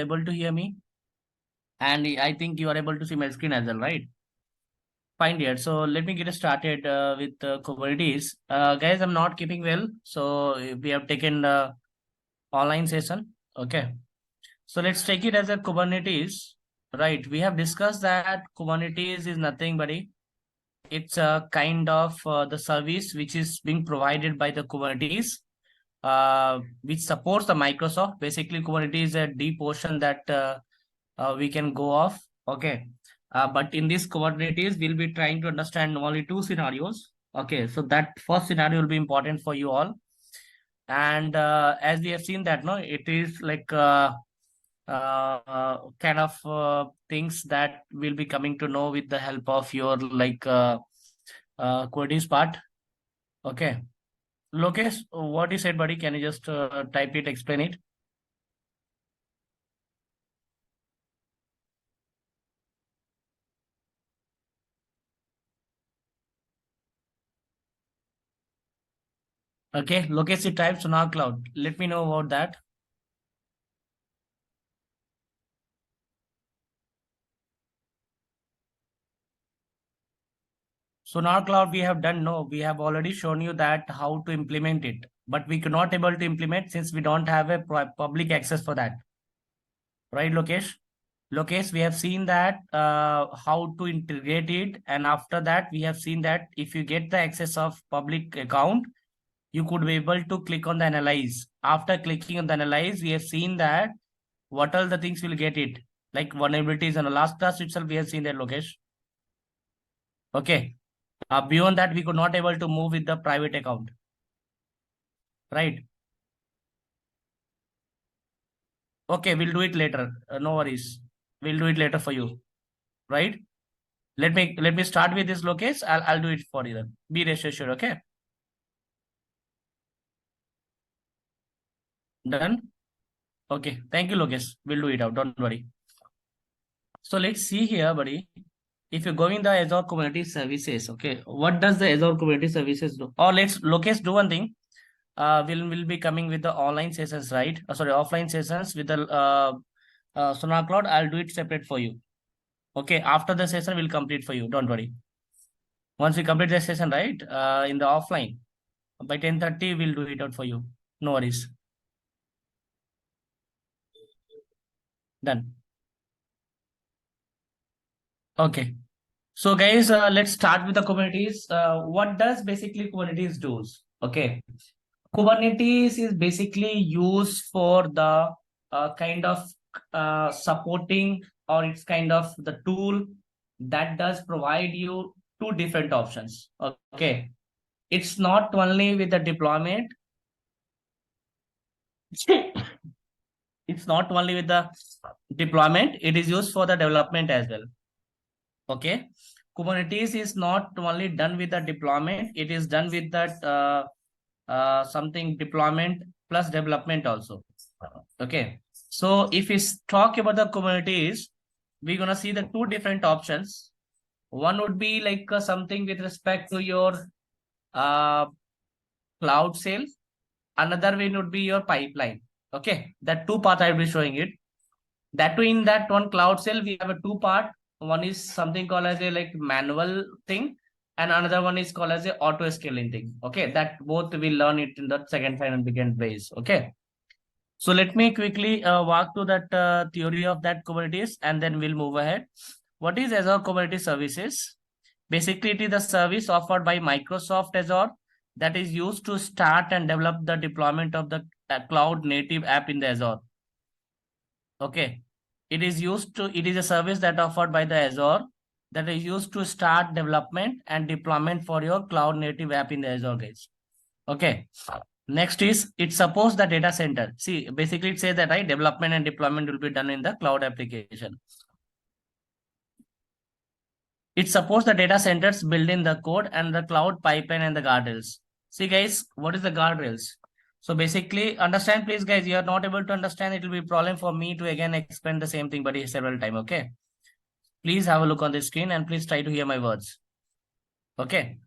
able to hear me? And I think you are able to see my screen as well, right? Fine, dear. So let me get started with Kubernetes. Guys, I'm not keeping well, so we have taken the online session. Okay. So let's take it as a Kubernetes. Right. We have discussed that Kubernetes is nothing but it's a kind of the service which is being provided by the Kubernetes, which supports the Microsoft. Basically, Kubernetes is a deep ocean that we can go off. Okay. But in this Kubernetes, we'll be trying to understand only two scenarios. Okay. So that first scenario will be important for you all. And as we have seen that, no, it is like kind of things that we'll be coming to know with the help of your like Kubernetes part. Okay. Lokesh, what you said, buddy? Can you just type it, explain it? Okay, Lokesh, you type Sonar Cloud. Let me know about that. Sonar Cloud, we have done. No, we have already shown you that how to implement it, but we could not able to implement since we don't have a public access for that. Right, Lokesh? Lokesh, we have seen that how to integrate it, and after that, we have seen that if you get the access of public account, you could be able to click on the analyze. After clicking on the analyze, we have seen that what all the things will get it, like vulnerabilities. And the last class itself, we have seen that, Lokesh. Okay. Beyond that, we could not able to move with the private account. Right. Okay, we'll do it later. No worries. We'll do it later for you. Right. Let me start with this, Lokesh. I'll do it for you then. Be rest assured. Okay. Done. Okay. Thank you, Lokesh. We'll do it out. Don't worry. So let's see here, buddy. If you go in the Azure Community Services, okay, what does the Azure Community Services do? Or let's do one thing. We'll be coming with the online sessions, right? Sorry, offline sessions with the Sonar Cloud. I'll do it separate for you. Okay, after the session, we'll complete for you. Don't worry. Once we complete the session, right, in the offline, by 10:30, we'll do it out for you. No worries. Done. Okay. So guys, let's start with the Kubernetes. What does basically Kubernetes do? Okay. Kubernetes is basically used for the kind of supporting, or it's kind of the tool that does provide you two different options. Okay. It's not only with the deployment. It's not only with the deployment, it is used for the development as well. Okay. Kubernetes is not only done with the deployment, it is done with that something deployment plus development also. Okay. So if we talk about the Kubernetes, we're going to see the two different options. One would be like something with respect to your cloud sales. Another way would be your pipeline. Okay. That two part I will be showing it. That too, in that one cloud cell, we have a two part. One is something called as a like manual thing, and another one is called as a auto scaling thing. Okay, that both we'll learn it in the second time and begin phase. Okay, so let me quickly walk through that theory of that Kubernetes, and then we'll move ahead. What is Azure Kubernetes Services? Basically, it is the service offered by Microsoft Azure that is used to start and develop the deployment of the cloud native app in the Azure. Okay. It is a service that offered by the Azure that is used to start development and deployment for your cloud native app in the Azure, guys. Okay. Next is it supports the data center. See, basically it says that right, development and deployment will be done in the cloud application. It supports the data centers built in the code and the cloud pipeline and the guardrails. See, guys, what is the guardrails? So basically, understand, please, guys. You are not able to understand. It will be a problem for me to again explain the same thing, but several times. Okay. Please have a look on the screen and please try to hear my words. Okay.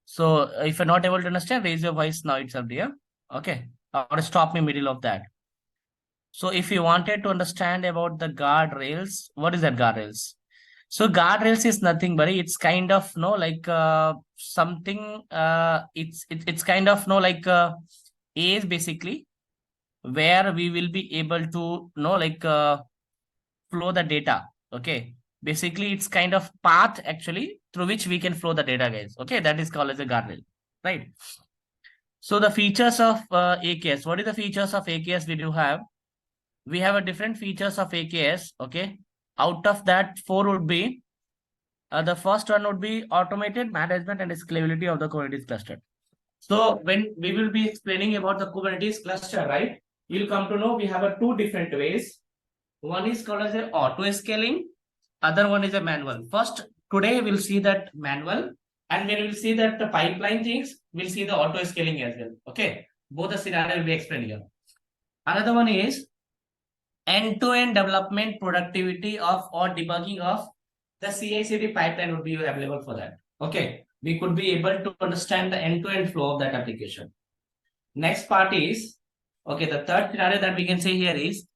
So if you're not able to understand, raise your voice now itself, dear. Okay. Or stop me middle of that. So if you wanted to understand about the guardrails, what is that guardrails? So guardrails is nothing but it's kind of no like something it's kind of no like is basically where we will be able to know like flow the data. Okay. Basically it's kind of path actually through which we can flow the data, guys. Okay, that is called as a guardrail, right? So the features of AKS, what is the features of AKS we do have? We have a different features of AKS. Okay. Out of that, four would be the first one would be automated management and scalability of the Kubernetes cluster. So when we will be explaining about the Kubernetes cluster, right? You'll come to know we have a two different ways. One is called as a auto scaling, other one is a manual. First, today we'll see that manual, and when we'll see that the pipeline things, we'll see the auto scaling as well. Okay, both the scenario will be explained here. Another one is end-to-end development productivity of or debugging of the CI/CD pipeline would be available for that. Okay, we could be able to understand the end-to-end flow of that application. Next part is, okay, the third scenario that we can say here is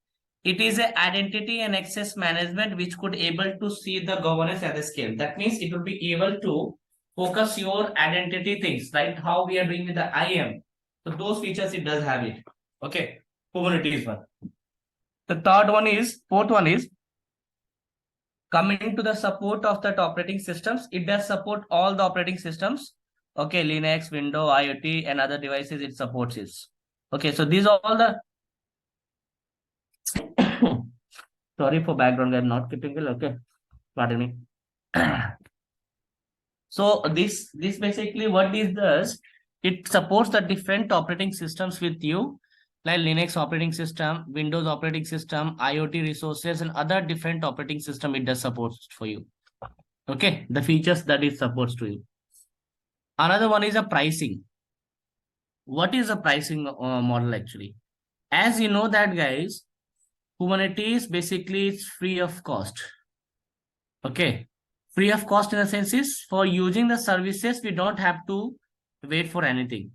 it is a identity and access management which could able to see the governance at the scale. That means it will be able to focus your identity things, right? How we are doing with the IAM. So those features it does have it. Okay, Kubernetes one. The fourth one is coming to the support of that operating systems. It does support all the operating systems. Okay, Linux, Windows, IoT, and other devices it supports it. Okay, so these are all the sorry for background, I'm not keeping well. Okay, pardon me. So this basically what this does, it supports the different operating systems with you, like Linux operating system, Windows operating system, IoT resources, and other different operating system it does supports for you. Okay, the features that it supports to you. Another one is a pricing. What is a pricing model actually? As you know that, guys, Kubernetes basically is free of cost. Okay, free of cost in the sense is for using the services we don't have to wait for anything.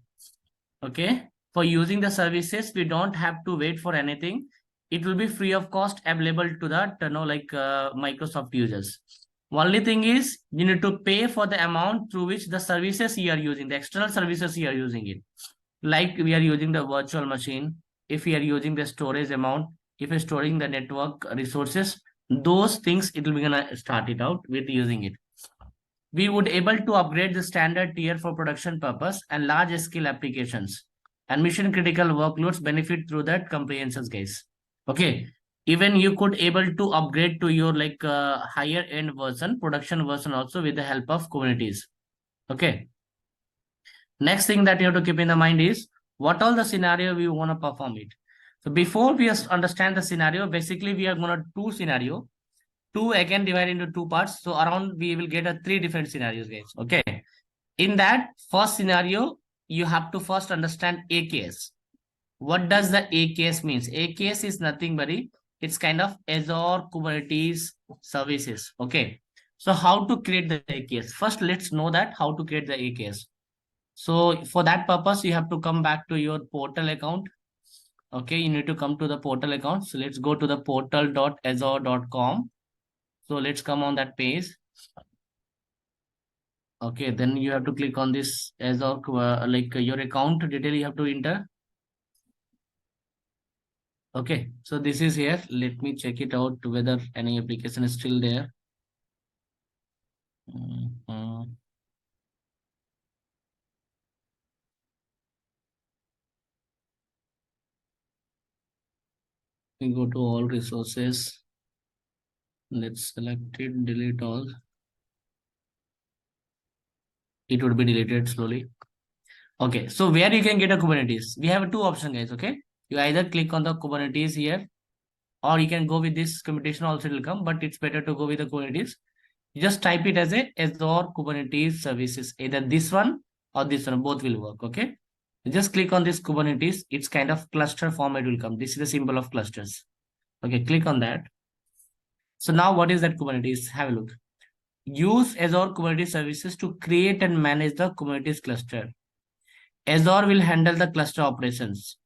Okay, for using the services we don't have to wait for anything. It will be free of cost available to that Microsoft users. Only thing is you need to pay for the amount through which the services you are using, the external services you are using it. Like we are using the virtual machine, if we are using the storage amount, if you're storing the network resources, those things it will be gonna start it out with using it. We would able to upgrade the standard tier for production purpose and large scale applications, and mission critical workloads benefit through that comprehensive, guys. Okay, even you could able to upgrade to your like higher end version, production version also with the help of Kubernetes. Okay, next thing that you have to keep in the mind is what all the scenario we want to perform it. So before we understand the scenario, basically we are going to two scenario, two again divided into two parts. So around we will get a three different scenarios, guys. Okay, in that first scenario you have to first understand AKS. What does the AKS means? AKS is nothing but it's kind of Azure Kubernetes services. Okay, so how to create the AKS? First let's know that how to create the AKS. So for that purpose, you have to come back to your portal account. Okay, you need to come to the portal account. So let's go to the portal.azure.com. So let's come on that page. Okay, then you have to click on this Azure, like your account detail you have to enter. Okay, so this is here. Let me check it out whether any application is still there. We go to all resources. Let's select it, delete all. It would be deleted slowly. Okay, so where you can get a Kubernetes? We have two options, guys. Okay, you either click on the Kubernetes here, or you can go with this computation also will come, but it's better to go with the Kubernetes. You just type it as a Azure Kubernetes services, either this one or this one, both will work. Okay, you just click on this Kubernetes. It's kind of cluster format will come. This is the symbol of clusters. Okay, click on that. So now what is that Kubernetes? Have a look. Use Azure Kubernetes services to create and manage the Kubernetes cluster. Azure will handle the cluster operations,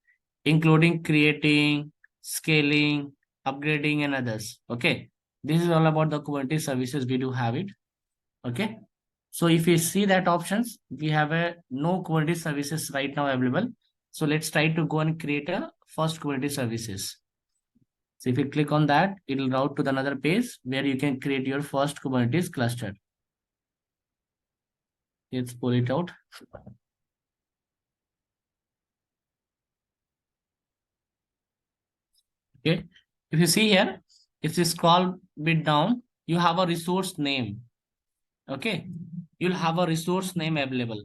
including creating, scaling, upgrading, and others. Okay. This is all about the Kubernetes services. We do have it. Okay. So if you see that options, we have a no Kubernetes services right now available. So let's try to go and create a first Kubernetes services. So if you click on that, it will route to another page where you can create your first Kubernetes cluster. Let's pull it out. Okay. If you see here, if you scroll bit down, you have a resource name. Okay. You'll have a resource name available.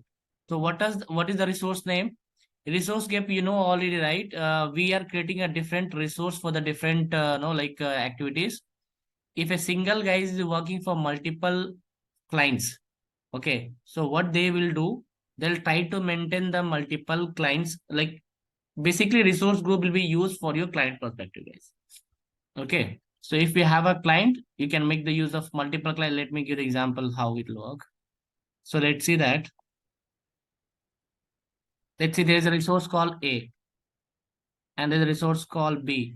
So what is the resource name? Resource gap, you know already, right? We are creating a different resource for the different activities. If a single guy is working for multiple clients, okay, so what they will do, they'll try to maintain the multiple clients. Like basically resource group will be used for your client perspective, guys. Okay, so if we have a client, you can make the use of multiple client. Let me give the example how it will work. So let's see that. Let's see there's a resource called A and there's a resource called B.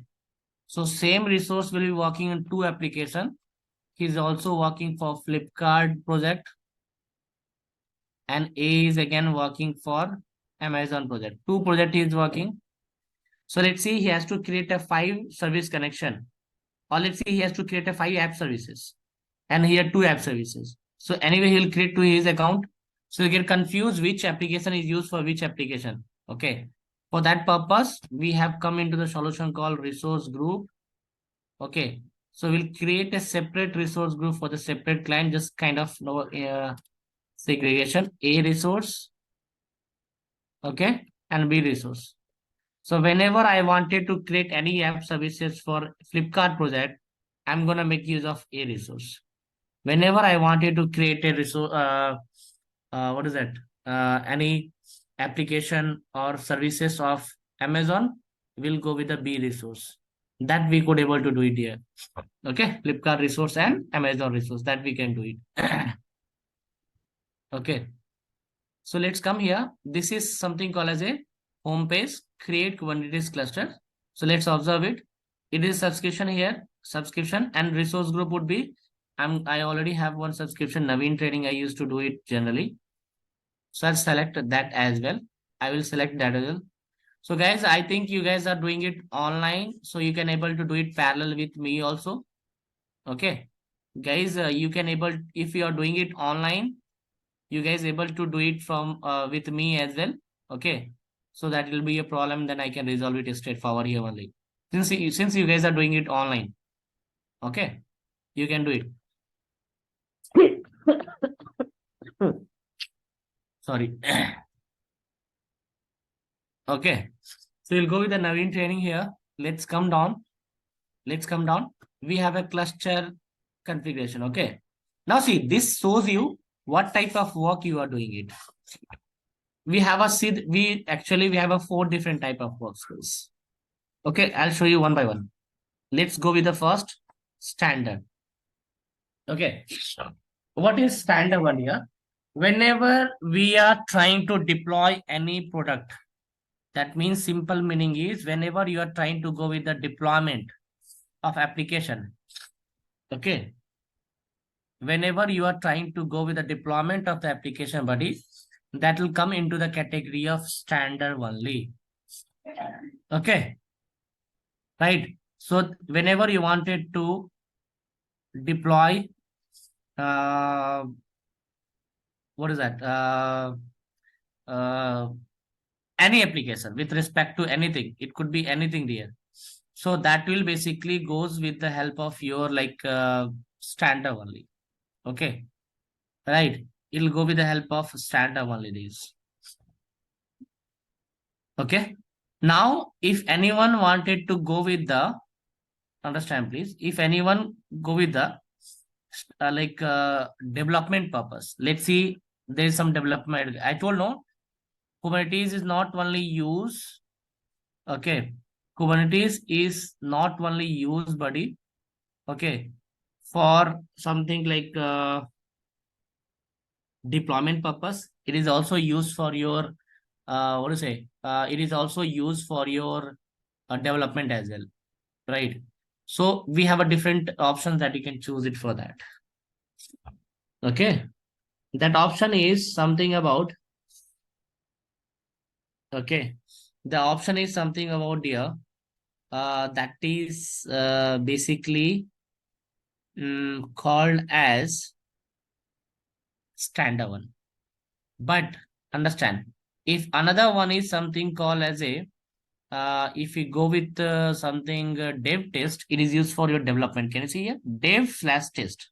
So same resource will be working in two applications. He's also working for Flipkart project and A is again working for Amazon project. Two project he is working. So let's see he has to create a 5 service connection, or let's see he has to create a 5 app services and here 2 app services. So anyway, he'll create to his account. So you get confused which application is used for which application. Okay. For that purpose, we have come into the solution called resource group. Okay. So we'll create a separate resource group for the separate client, just kind of segregation. A resource, okay, and B resource. So whenever I wanted to create any app services for Flipkart project, I'm gonna make use of A resource. Whenever I wanted to create a resource, what is that? Any application or services of Amazon, we'll go with the B resource. That we could able to do it here. Okay, Flipkart resource and Amazon resource, that we can do it. Okay, so let's come here. This is something called as a home page, create Kubernetes cluster. So let's observe it. It is subscription here, subscription, and resource group would be, I already have one subscription, Naveen Trading. I used to do it generally. So I'll select that as well. I will select that as well. So guys, I think you guys are doing it online, so you can able to do it parallel with me also. Okay, guys, you can able, if you are doing it online, you guys able to do it from with me as well. Okay, so that will be a problem, then I can resolve it straightforward here only. Since you guys are doing it online, okay, you can do it. Sorry. Okay, so we'll go with the Naveen training here. Let's come down. Let's come down. We have a cluster configuration. Okay, now see, this shows you what type of work you are doing it. We have a we have a 4 different type of workspace. Okay, I'll show you one by one. Let's go with the first, standard. Okay, what is standard one here? Whenever we are trying to deploy any product, that means simple meaning is whenever you are trying to go with the deployment of application. Okay, whenever you are trying to go with the deployment of the application, buddy, that will come into the category of standard only. Okay, right? So whenever you wanted to deploy what is that, any application with respect to anything, it could be anything there, so that will basically goes with the help of your standard only. Okay, right, it'll go with the help of standard only these. Okay, now if anyone wanted to go with the, understand please, if anyone go with the development purpose, let's see, there is some development. I told no, Kubernetes is not only used. Okay, Kubernetes is not only used, buddy. Okay, for something like deployment purpose. It is also used for your what to say? It is also used for your development as well. right? So we have a different options that you can choose it for that. Okay. That option is something about, okay. The option is something about here. That is basically called as standard one. But understand, if another one is something called as a, if you go with something dev test, it is used for your development. Can you see here? Dev slash test.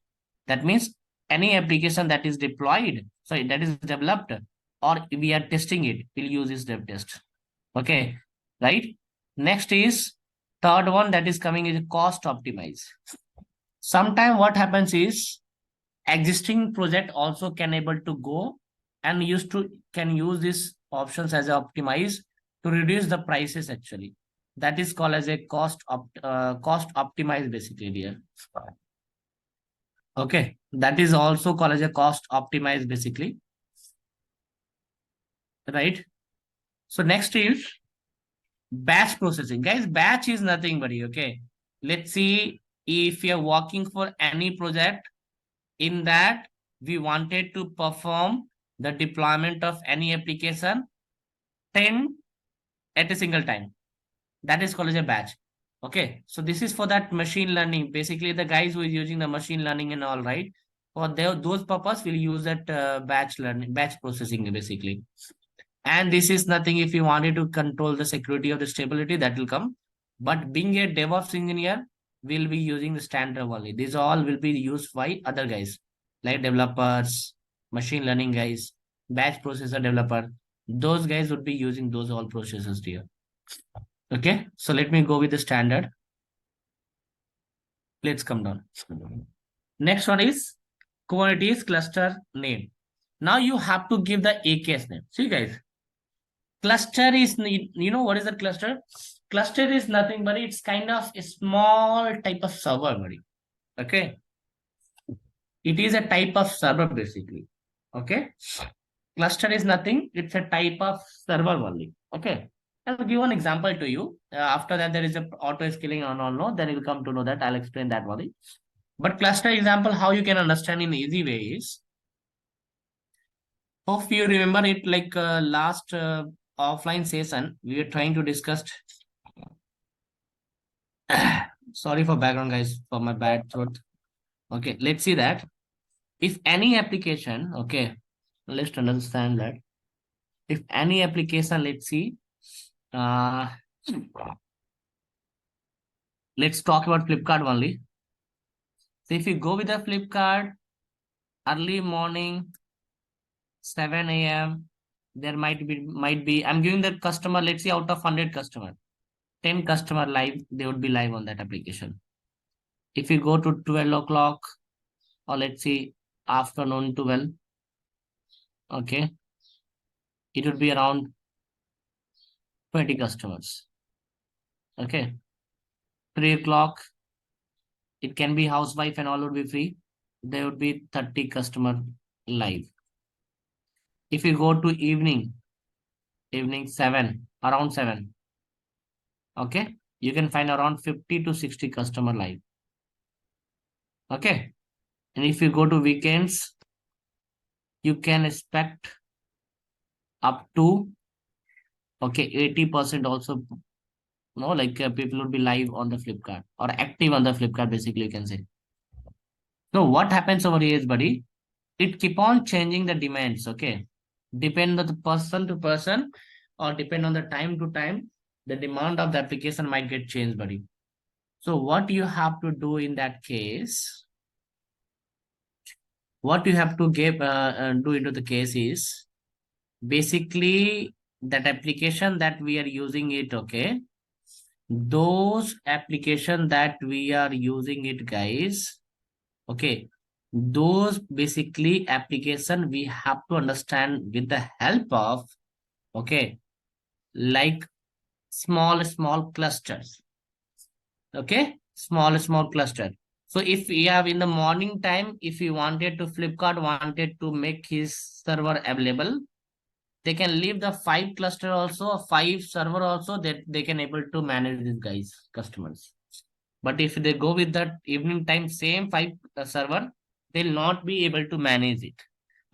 That means any application that is deployed, sorry, that is developed or we are testing it, we'll use this dev test. Okay, right? Next is third one that is coming is cost optimize. Sometime what happens is existing project also can able to go and used to can use these options as a optimize to reduce the prices actually. That is called as a cost optimize basically here. Okay, that is also called as a cost optimize basically, right? So next is batch processing. Guys, batch is nothing but, okay, let's see, if you're working for any project, in that we wanted to perform the deployment of any application 10 at a single time. That is called as a batch. Okay, so this is for that machine learning. Basically, the guys who is using the machine learning and all, right? For those purpose, we'll use that batch learning, batch processing basically. And this is nothing, if you wanted to control the security of the stability, that will come. But being a DevOps engineer, we'll be using the standard only. These all will be used by other guys like developers, machine learning guys, batch processor developer. Those guys would be using those all processes here. Okay, so let me go with the standard. Let's come down. Next one is Kubernetes cluster name. Now you have to give the AKS name. See guys, cluster is, you know what is a cluster? Cluster is nothing but it's kind of a small type of server, buddy. Okay, it is a type of server basically. Okay, cluster is nothing, it's a type of server only. Okay, I'll give one example to you. After that there is a auto scaling on all, no, then you will come to know that. I'll explain that only. But cluster example, how you can understand in easy way is, hope you remember it, like last offline session we were trying to discuss. Sorry for background guys, for my bad throat. Okay, let's see that if any application, okay, let's understand that if any application, let's see, uh let's talk about Flipkart only. So if you go with the Flipkart early morning 7 a.m., there might be I'm giving the customer, let's see, out of 100 customer, 10 customer live, they would be live on that application. If you go to 12 o'clock, or let's see afternoon 12, okay, it would be around 20 customers. Okay, 3 o'clock, it can be housewife and all would be free, there would be 30 customer live. If you go to evening 7, around 7, okay, you can find around 50 to 60 customer live. Okay, and if you go to weekends, you can expect up to, okay, 80% also, no, like people would be live on the Flipkart or active on the Flipkart basically, you can say. So what happens over here is, buddy, it keep on changing the demands. Okay, depend on the person to person, or depend on the time to time, the demand of the application might get changed, buddy. So what you have to do in that case, what you have to do into the case is basically that application that we are using it, okay, those application that we are using it, guys, okay, those basically application we have to understand with the help of, okay, like small clusters. Okay, small cluster. So if we have in the morning time, if you wanted to, Flipkart wanted to make his server available, they can leave the 5 cluster also, 5 server also, that they can able to manage these guys customers. But if they go with that evening time, same five server, they'll not be able to manage it.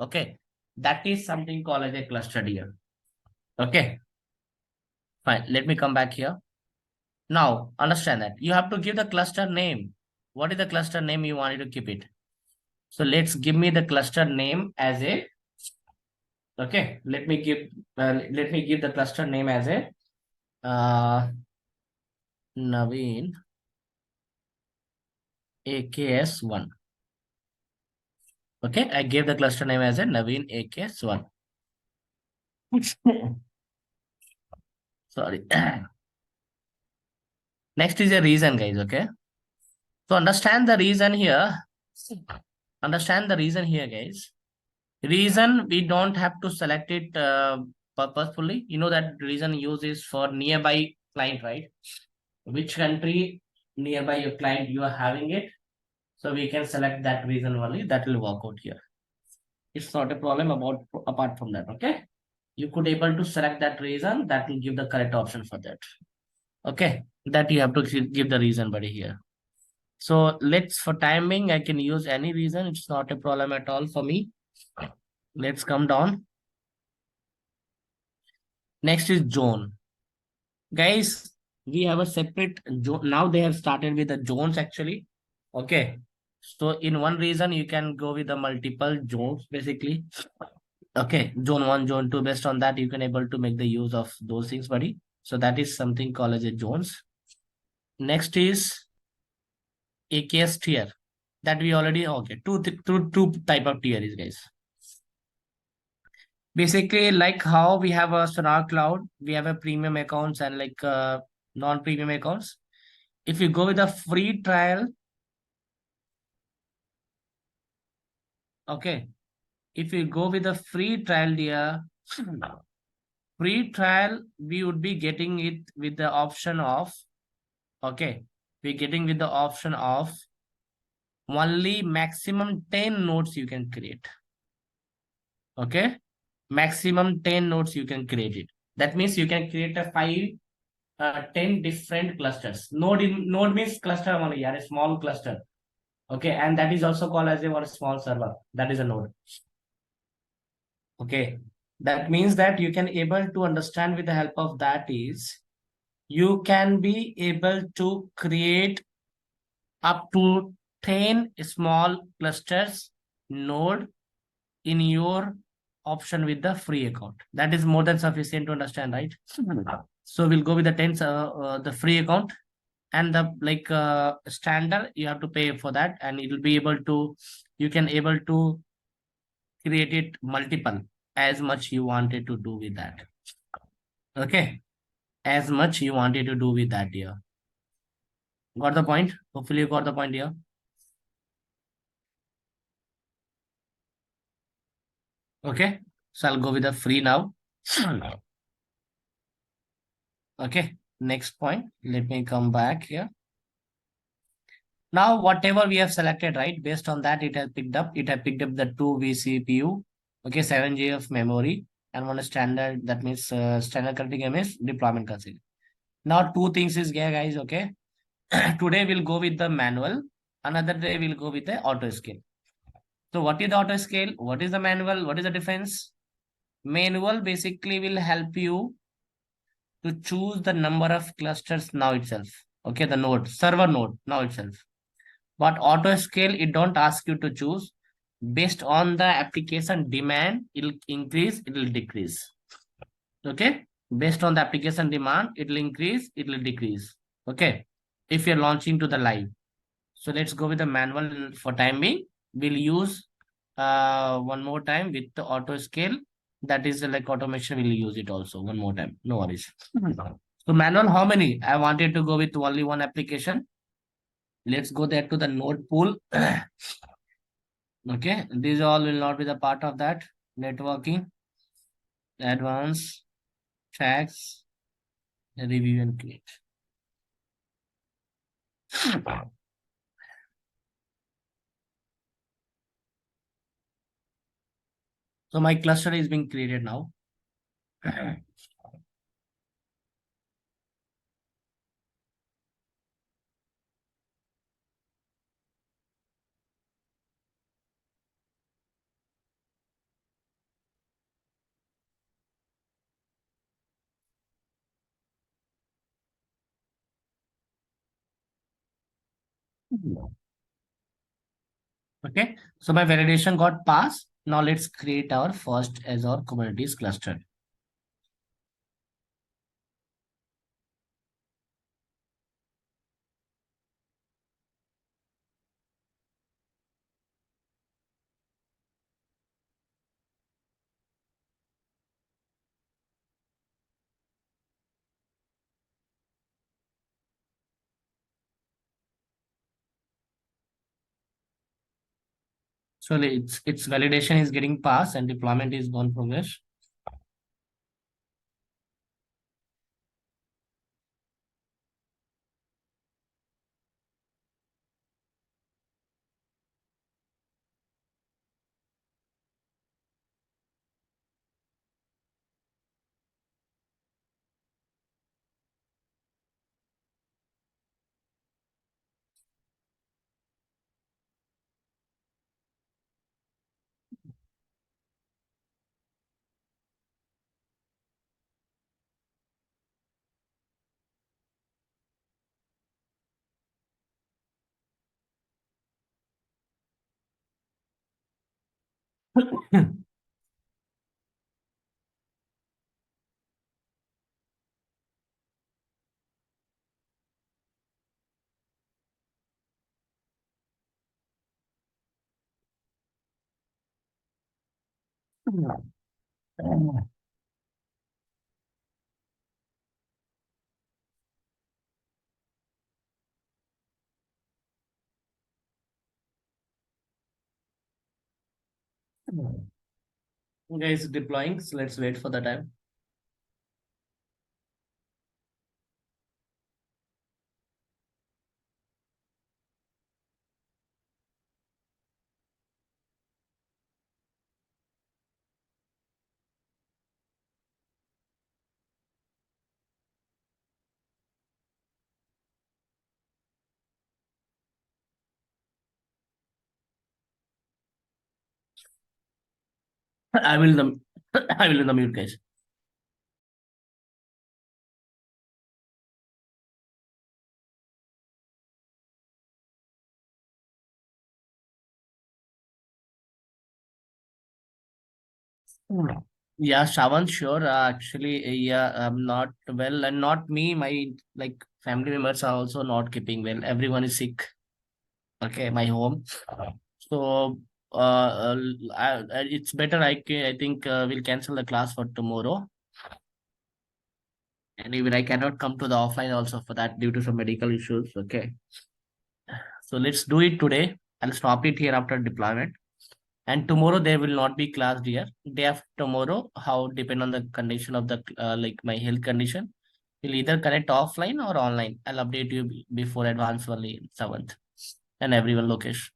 Okay. That is something called as a cluster here. Okay. Fine. Let me come back here. Now, understand that you have to give the cluster name. What is the cluster name you wanted to keep it? So let's give me the cluster name as a, okay, let me give the cluster name as a Naveen AKS1. Okay, I gave the cluster name as a Naveen AKS1. Sorry. Next is a reason, guys. Okay. So understand the reason here. Understand the reason here, guys. Reason we don't have to select it purposefully. You know that reason use is for nearby client, right? Which country nearby your client you are having it. So we can select that reason only. That will work out here. It's not a problem about apart from that. Okay. You could able to select that reason. That will give the correct option for that. Okay. That you have to give the reason buddy here. So let's for timing, I can use any reason. It's not a problem at all for me. Let's come down. Next is zone. Guys, we have a separate zone. Now they have started with the zones actually. Okay. So in one reason, you can go with the multiple zones basically. Okay. Zone 1, zone 2. Based on that, you can able to make the use of those things, buddy. So that is something called as a zones. Next is AKS tier. That we already, okay. Two type of tier is guys. Basically, like how we have a Sonar Cloud, we have a premium accounts and like non-premium accounts. If you go with a free trial, okay. If you go with a free trial, dear, free trial, we would be getting it with the option of, okay, we're getting with the option of only maximum 10 nodes you can create. Okay, maximum 10 nodes you can create it. That means you can create a 10 different clusters. Node means cluster only, yeah, a small cluster. Okay, and that is also called as a one small server. That is a node. Okay, that means that you can able to understand with the help of that is you can be able to create up to 10 small clusters node in your option with the free account. That is more than sufficient to understand, right? So we'll go with the 10 the free account, and the like standard you have to pay for that, and it will be able to, you can able to create it multiple as much you wanted to do with that. Okay, as much you wanted to do with that here. Got the point? Hopefully you got the point here. Okay, so I'll go with the free now. Okay, next point. Let me come back here. Now, whatever we have selected, right, based on that, it has picked up the 2 vCPU, okay, 7 GB of memory, and one standard, that means standard configuration is deployment configuration. Now, two things is here, guys, okay. Today we'll go with the manual. Another day we'll go with the auto scale. So what is the auto scale? What is the manual? What is the difference? Manual basically will help you to choose the number of clusters now itself. Okay, the node, server node now itself. But auto scale, it don't ask you to choose. Based on the application demand, it'll increase, it will decrease. Okay, based on the application demand, it will increase, it will decrease. Okay, if you're launching to the live. So let's go with the manual for time being. We'll use one more time with the auto scale. That is like automation, we'll use it also one more time. No worries. So manual, how many? I wanted to go with only one application. Let's go there to the node pool. Okay, these all will not be the part of that. Networking, advanced, tracks, review and create. So my cluster is being created now. Okay, so my validation got passed. Now let's create our first Azure Kubernetes cluster. So its validation is getting passed and deployment is gone progress. Guys deploying, so let's wait for the time. I will the I will in the mute, guys. Yeah, Shawan, sure. Actually, yeah, I'm not well, and not me. My like family members are also not keeping well. Everyone is sick. Okay, my home. So, it's better. I think we'll cancel the class for tomorrow. And even I cannot come to the offline also for that due to some medical issues. Okay, so let's do it today. I'll stop it here after deployment. And tomorrow there will not be class here. Day after tomorrow, how depend on the condition of the like my health condition. We'll either connect offline or online. I'll update you before advance only 7th and everyone location.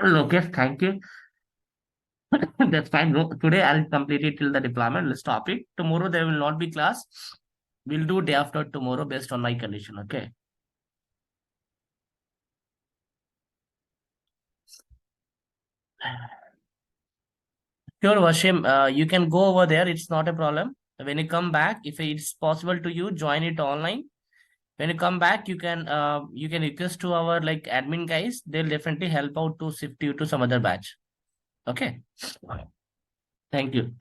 Lokesh, thank you. That's fine. No, today I'll complete it till the deployment. Let's stop it. Tomorrow there will not be class. We'll do day after tomorrow based on my condition. Okay. Sure, Washim. You can go over there. It's not a problem. When you come back, if it's possible to you, join it online. When you come back, you can request to our like admin guys. They'll definitely help out to shift you to some other batch. Okay. Thank you.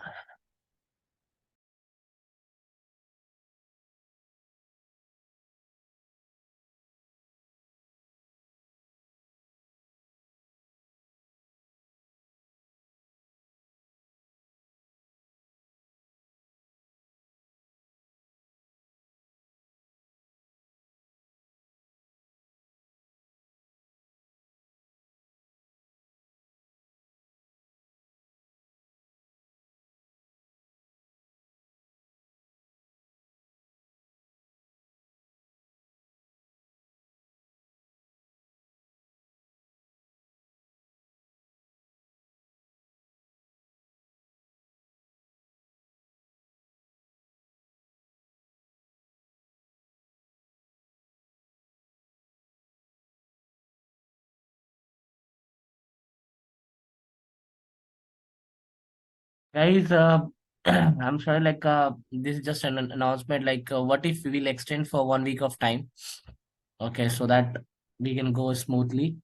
Guys, I'm sorry, this is just an announcement. What if we will extend for 1 week of time? Okay, so that we can go smoothly.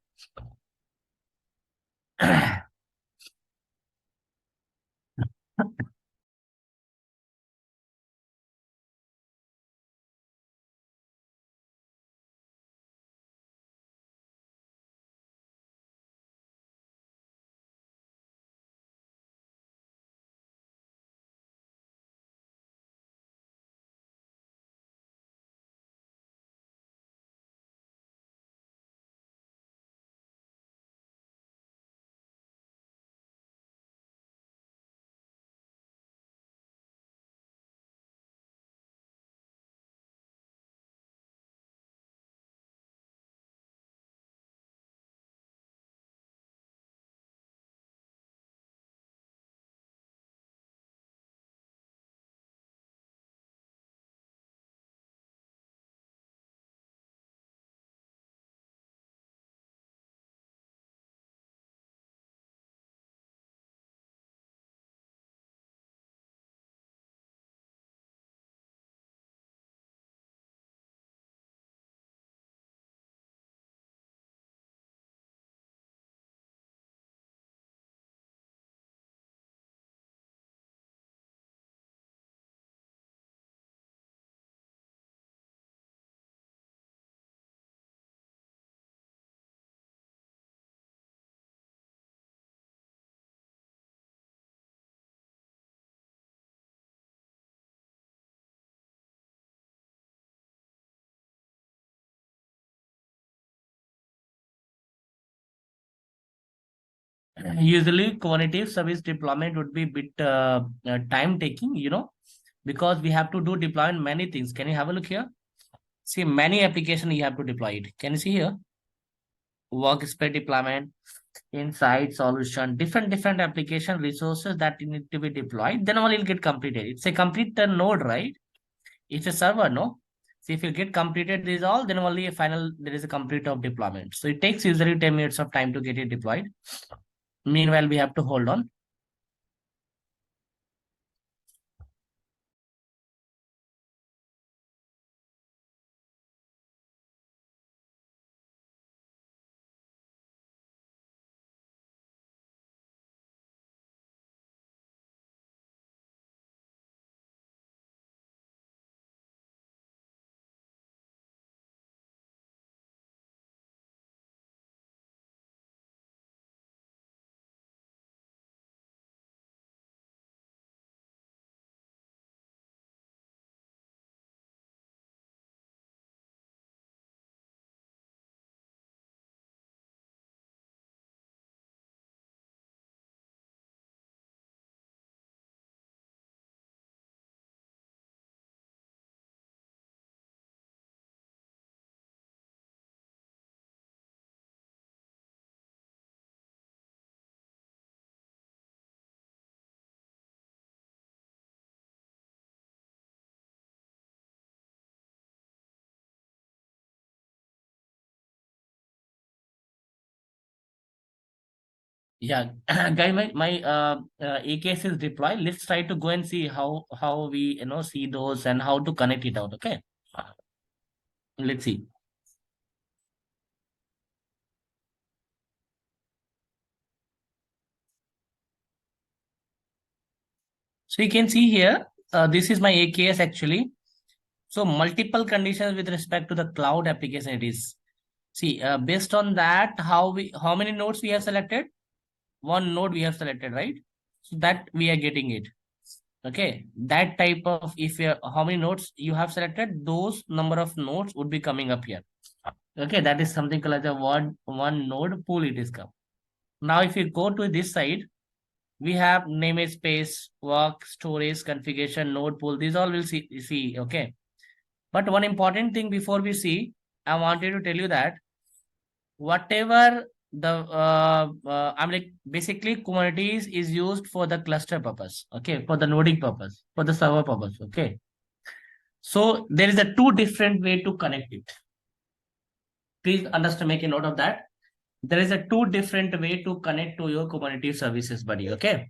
Usually, Kubernetes service deployment would be a bit time taking, because we have to do deployment many things. Can you have a look here? See, many application you have to deploy it. Can you see here? Workspace deployment, insight, solution, different application resources that need to be deployed. Then only it'll get completed. It's a complete node, right? It's a server, no? So if you get completed these all, then only a final there is a complete of deployment. So it takes usually 10 minutes of time to get it deployed. Meanwhile, we have to hold on. Yeah, guy, my AKS is deployed. Let's try to go and see how we see those and how to connect it out. Okay, let's see. So you can see here, this is my AKS actually. So multiple conditions with respect to the cloud application it is. See, based on that, how many nodes we have selected? One node we have selected, right? So that we are getting it. Okay, that type of if you how many nodes you have selected, those number of nodes would be coming up here. Okay, that is something called as a one node pool. It is come. Now, if you go to this side, we have namespace, work, storage, configuration, node pool. These all will see. Okay, but one important thing before we see, I wanted to tell you that whatever I'm like basically Kubernetes is used for the cluster purpose. Okay, for the noding purpose, for the server purpose. Okay, so there is a two different way to connect it. Please understand, make a note of that. There is a two different way to connect to your Kubernetes services, buddy. Okay,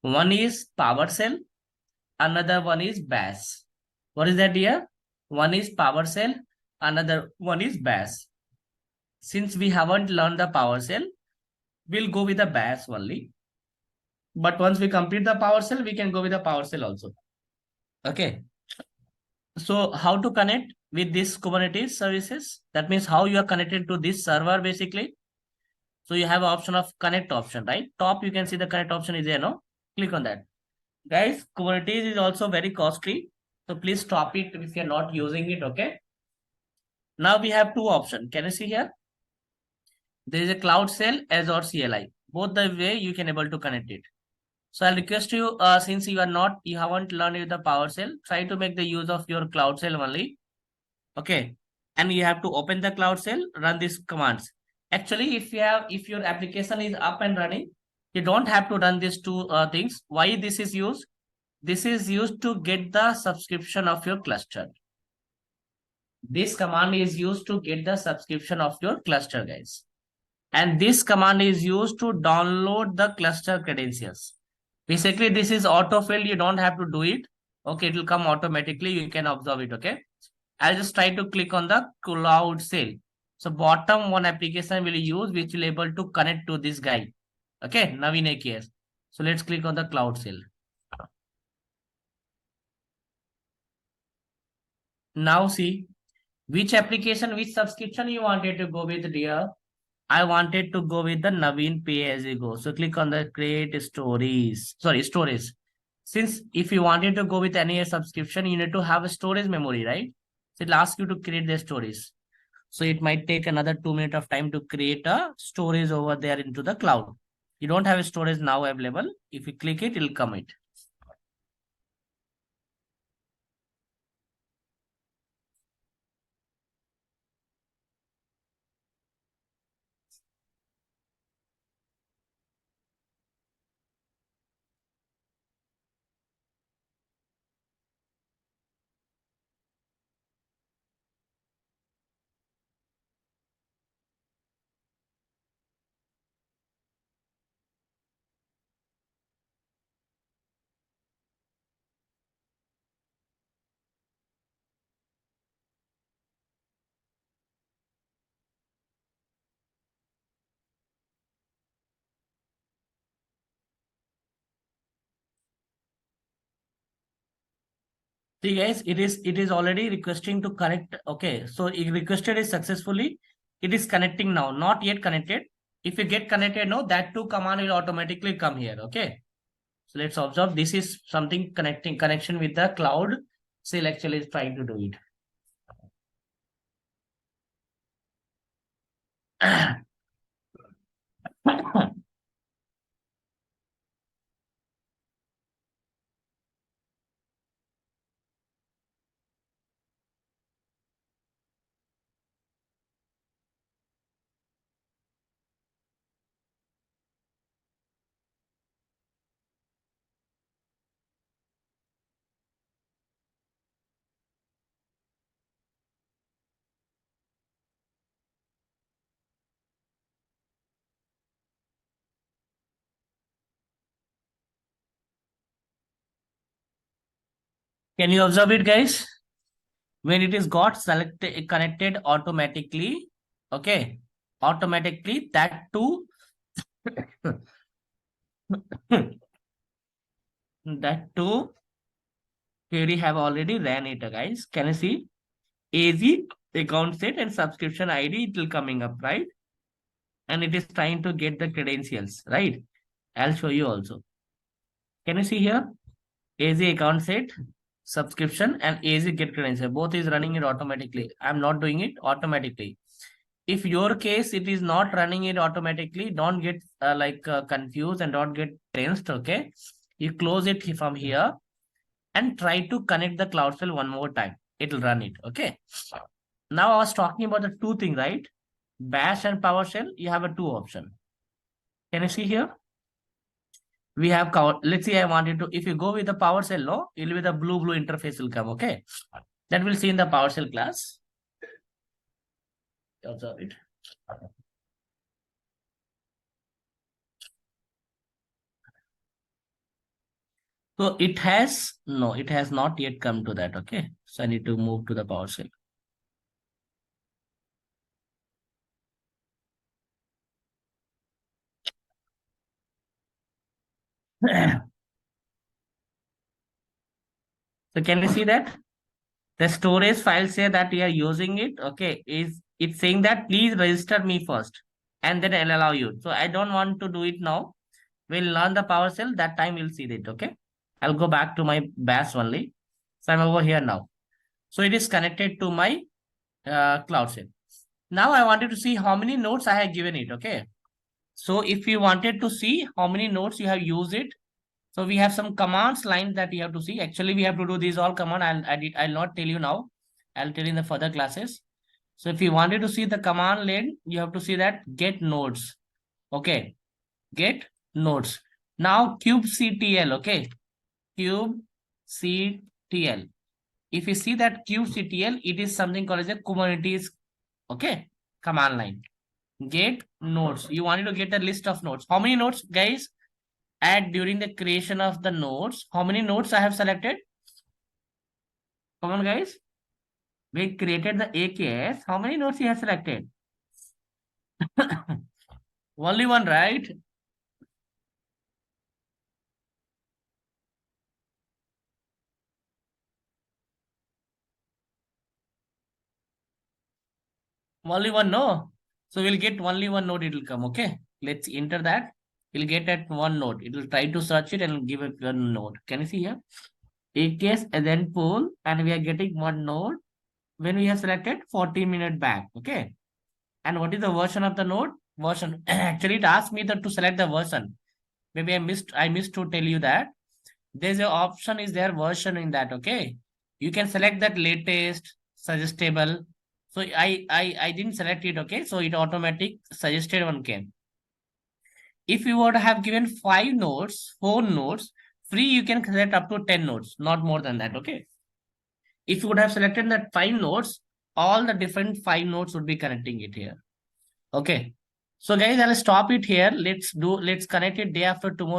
one is PowerShell, another one is Bash. What is that here? One is PowerShell, another one is Bash. Since we haven't learned the PowerShell, we'll go with the Bash only. But once we complete the PowerShell, we can go with the PowerShell also. Okay. So how to connect with this Kubernetes services? That means how you are connected to this server basically. So you have an option of connect option, right? Top you can see the connect option is there, no? Click on that. Guys, Kubernetes is also very costly. So please stop it if you're not using it, okay? Now we have two options. Can you see here? There is a Cloud Shell, Azure CLI. Both the way you can able to connect it. So I'll request you, since you haven't learned with the PowerShell, try to make the use of your Cloud Shell only. Okay. And you have to open the Cloud Shell, run these commands. Actually, if your application is up and running, you don't have to run these two things. Why this is used? This is used to get the subscription of your cluster. This command is used to get the subscription of your cluster, guys. And this command is used to download the cluster credentials. Basically, this is autofill. You don't have to do it. Okay, it will come automatically. You can observe it. Okay. I'll just try to click on the cloud sale. So bottom one application will use which will able to connect to this guy. Okay, Naveen AKS. So let's click on the cloud sale. Now see which application, which subscription you wanted to go with, dear. I wanted to go with the Naveen Pay as you go. So click on the create stories. Sorry, storage. Since if you wanted to go with any subscription, you need to have a storage memory, right? So it'll ask you to create the storage. So it might take another 2 minutes of time to create a storage over there into the cloud. You don't have a storage now available. If you click it, it'll come it. See guys, it is already requesting to connect. Okay, so it requested is successfully. It is connecting now, not yet connected. If you get connected now, that two command will automatically come here. Okay. So let's observe. This is something connecting connection with the cloud. Still actually is trying to do it. Can you observe it, guys? When it is got selected connected automatically, okay, automatically that too that too query have already ran it, guys. Can you see? AZ account set and subscription ID, it will coming up, right? And it is trying to get the credentials, right? I'll show you also. Can you see here? AZ account set, subscription, and AZ get credential. Both is running it automatically. I'm not doing it automatically. If your case it is not running it automatically, don't get confused and don't get tensed. Okay, you close it from here and try to connect the cloud shell one more time. It will run it. Okay. Now I was talking about the two things, right? Bash and PowerShell. You have a two option. Can you see here? We have covered. Let's say I wanted to. If you go with the PowerShell, no, it will be the blue interface will come. Okay, that we'll see in the PowerShell class. Observe it. So it has no, it has not yet come to that. Okay, so I need to move to the PowerShell. So can you see that the storage file say that we are using it? Okay, is it's saying that please register me first and then I'll allow you. So I don't want to do it now. We'll learn the PowerShell. That time we'll see it. Okay, I'll go back to my bash only. So I'm over here now. So it is connected to my cloud shell. Now I wanted to see how many nodes I have given it. Okay. So if you wanted to see how many nodes you have used it, so we have some commands lines that you have to see. Actually, we have to do these all command. I'll not tell you now. I'll tell you in the further classes. So if you wanted to see the command line, you have to see that get nodes. Okay. Get nodes. Now kubectl. Okay. Kubectl. If you see that kubectl, it is something called as a Kubernetes, okay, command line. Get nodes. You wanted to get a list of nodes. How many nodes, guys? Add during the creation of the nodes. How many nodes I have selected? Come on, guys. We created the AKS. How many nodes you have selected? Only one, right? Only one, no. So we'll get only one node, it will come. Okay. Let's enter that. We'll get at one node. It will try to search it and give it one node. Can you see here? AKS and then pool, and we are getting one node when we have selected 40 minutes back. Okay. And what is the version of the node? Version. Actually, it asked me to select the version. Maybe I missed to tell you that. There's an option is there version in that. Okay. You can select that latest, suggestible. So I didn't select it. Okay. So it automatic suggested one came. If you would have given 5 nodes, 4 nodes, free, you can select up to 10 nodes, not more than that. Okay. If you would have selected that 5 nodes, all the different 5 nodes would be connecting it here. Okay. So guys, I'll stop it here. Let's connect it day after tomorrow.